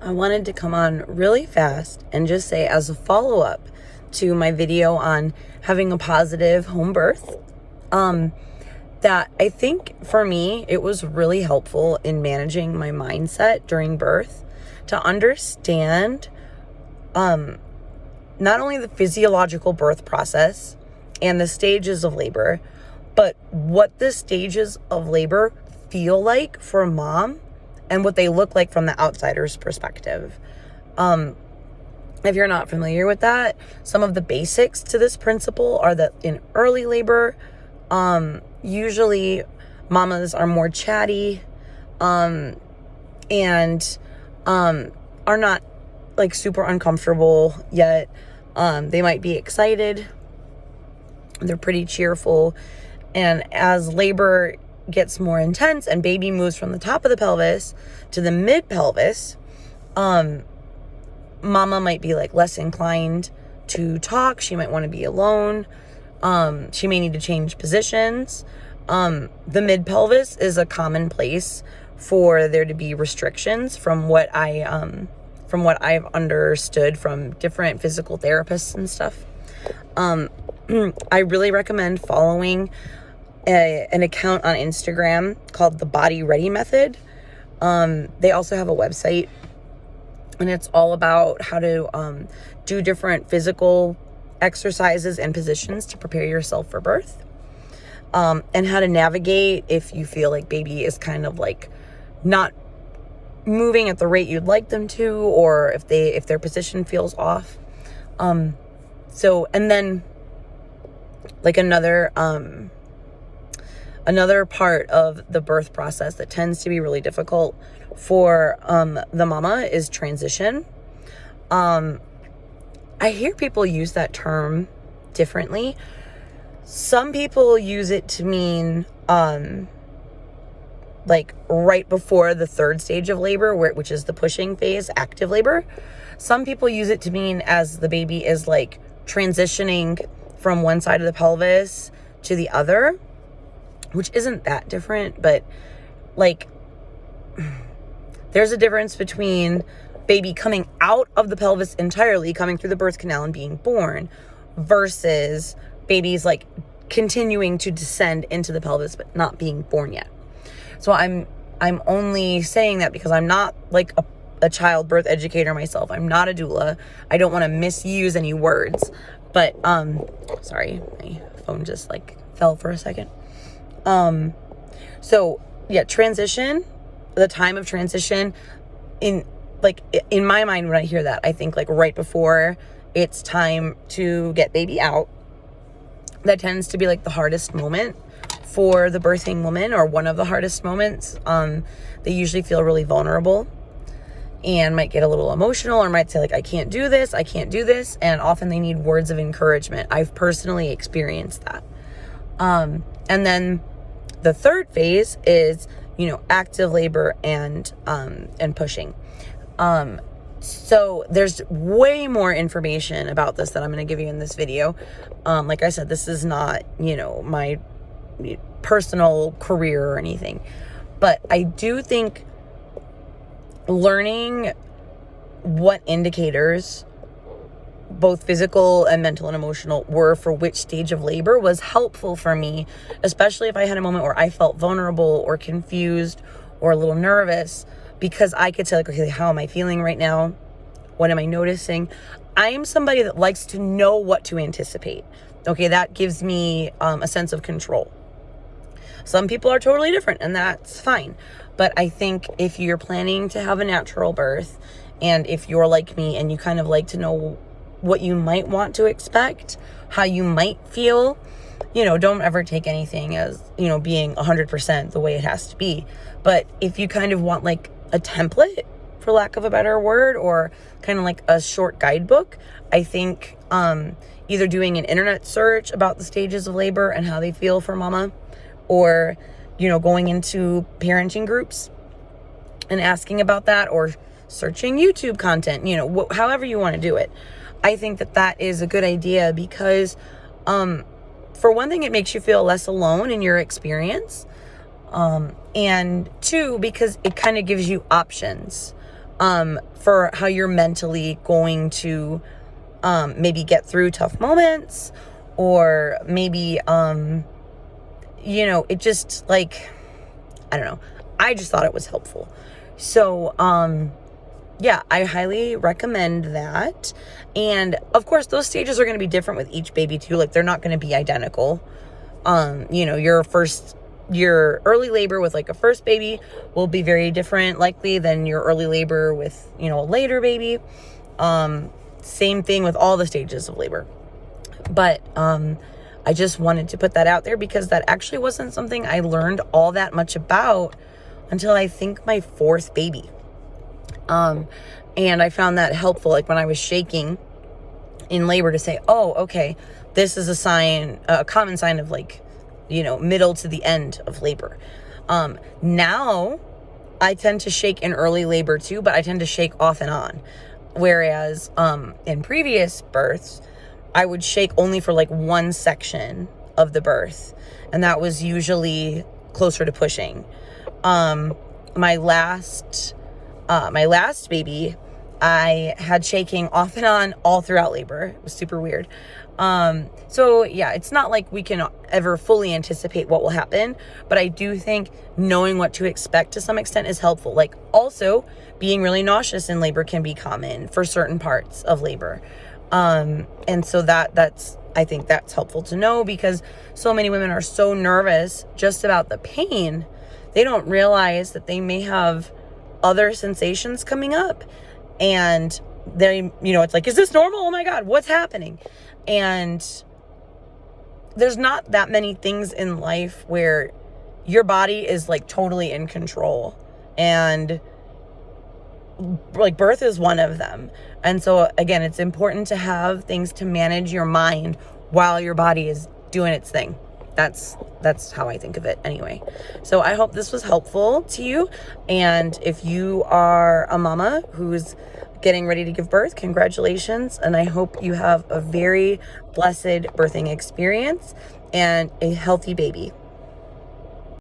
I wanted to come on really fast and just say, as a follow-up to my video on having a positive home birth, that I think for me, it was really helpful in managing my mindset during birth to understand not only the physiological birth process and the stages of labor, but what the stages of labor feel like for a mom and what they look like from the outsider's perspective. If you're not familiar with that, some of the basics to this principle are that in early labor, usually mamas are more chatty, and are not like super uncomfortable yet. They might be excited. They're pretty cheerful. And as labor gets more intense and baby moves from the top of the pelvis to the mid pelvis, mama might be like less inclined to talk. She might want to be alone. She may need to change positions. The mid pelvis is a common place for there to be restrictions from what I've understood from different physical therapists and stuff. I really recommend following an account on Instagram called the Body Ready Method. They also have a website, and it's all about how to do different physical exercises and positions to prepare yourself for birth, and how to navigate if you feel like baby is kind of like not moving at the rate you'd like them to, or if their position feels off. And then like another part of the birth process that tends to be really difficult for the mama is transition. I hear people use that term differently. Some people use it to mean like right before the third stage of labor, which is the pushing phase, active labor. Some people use it to mean as the baby is like transitioning from one side of the pelvis to the other, which isn't that different, but like there's a difference between baby coming out of the pelvis entirely, coming through the birth canal and being born, versus babies like continuing to descend into the pelvis but not being born yet. So I'm only saying that because I'm not like a childbirth educator myself. I'm not a doula. I don't want to misuse any words. But sorry, my phone just like fell for a second. So yeah, transition, the time of transition, in my mind when I hear that, I think like right before it's time to get baby out. That tends to be like the hardest moment for the birthing woman, or one of the hardest moments. They usually feel really vulnerable and might get a little emotional, or might say like, I can't do this. And often they need words of encouragement. I've personally experienced that. And then the third phase is, active labor and pushing. So there's way more information about this that I'm going to give you in this video. Like I said, this is not, my personal career or anything, but I do think learning what indicators, both physical and mental and emotional, were for which stage of labor was helpful for me, especially if I had a moment where I felt vulnerable or confused or a little nervous, because I could say like, okay, how am I feeling right now? What am I noticing? I am somebody that likes to know what to anticipate. Okay, that gives me a sense of control. Some people are totally different, and that's fine. But I think if you're planning to have a natural birth, and if you're like me and you kind of like to know what you might want to expect, how you might feel, don't ever take anything as, being 100% the way it has to be. But if you kind of want like a template, for lack of a better word, or kind of like a short guidebook, I think either doing an internet search about the stages of labor and how they feel for mama, or going into parenting groups and asking about that, or searching YouTube content, however you want to do it. I think that is a good idea because for one thing, it makes you feel less alone in your experience, and two, because it kind of gives you options. for how you're mentally going to maybe get through tough moments, or maybe it just like, I don't know, I just thought it was helpful. So yeah, I highly recommend that. And of course those stages are going to be different with each baby too. Like, they're not going to be identical. Your early labor with like a first baby will be very different likely than your early labor with, a later baby. Same thing with all the stages of labor. But I just wanted to put that out there because that actually wasn't something I learned all that much about until I think my fourth baby. And I found that helpful, like when I was shaking in labor, to say, oh, okay, this is a common sign of like, middle to the end of labor. Now I tend to shake in early labor too, but I tend to shake off and on. Whereas, in previous births, I would shake only for like one section of the birth. And that was usually closer to pushing. My last baby, I had shaking off and on all throughout labor. It was super weird. So yeah, it's not like we can ever fully anticipate what will happen, but I do think knowing what to expect to some extent is helpful. Like, also being really nauseous in labor can be common for certain parts of labor. And so I think that's helpful to know, because so many women are so nervous just about the pain. They don't realize that they may have other sensations coming up, and they, it's like, is this normal? Oh my God, what's happening? And there's not that many things in life where your body is like totally in control, and like birth is one of them. And so again, it's important to have things to manage your mind while your body is doing its thing. That's how I think of it anyway. So I hope this was helpful to you. And if you are a mama who's getting ready to give birth, congratulations. And I hope you have a very blessed birthing experience and a healthy baby.